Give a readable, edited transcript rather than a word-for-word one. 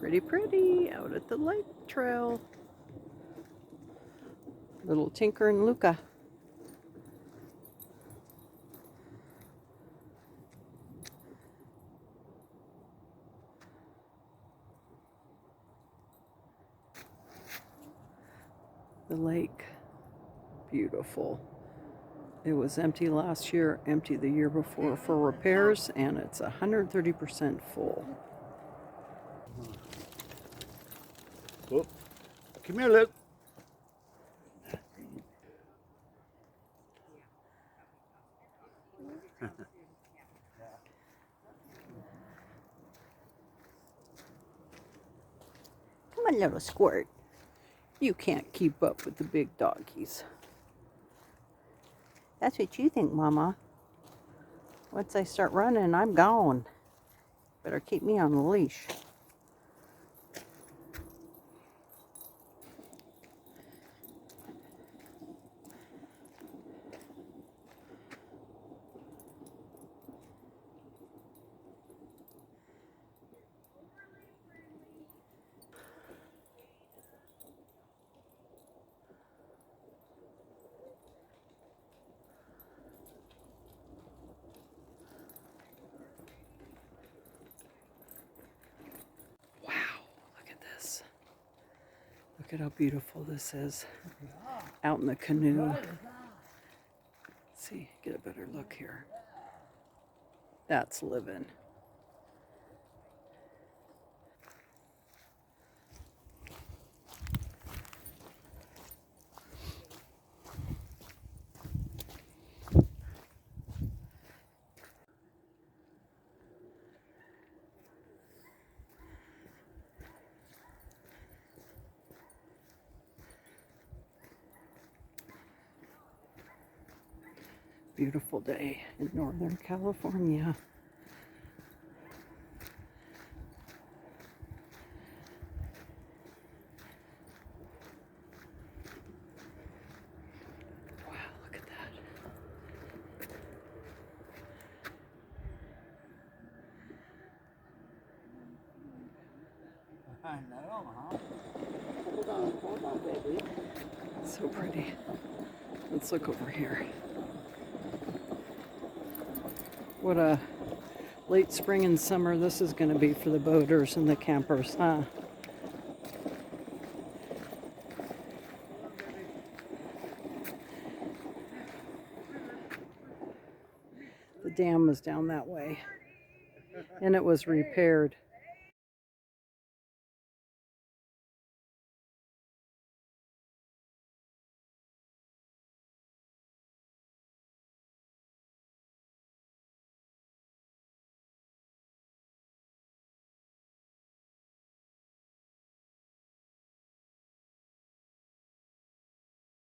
Pretty, pretty out at the lake trail. Little Tinker and Luca. The lake, beautiful. It was empty last year, empty the year before for repairs, and it's 130% full. Oh, come here, Luke. Come on, little squirt. You can't keep up with the big doggies. That's what you think, Mama. Once I start running, I'm gone. Better keep me on the leash. Wow, look at this. Look at how beautiful this is. Out in the canoe. Let's see, get a better look here. That's living. Beautiful day in Northern California. Wow, look at that. I know, huh? Hold on, baby. So pretty. Let's look over here. What a late spring and summer this is going to be for the boaters and the campers, huh? The dam was down that way, and it was repaired.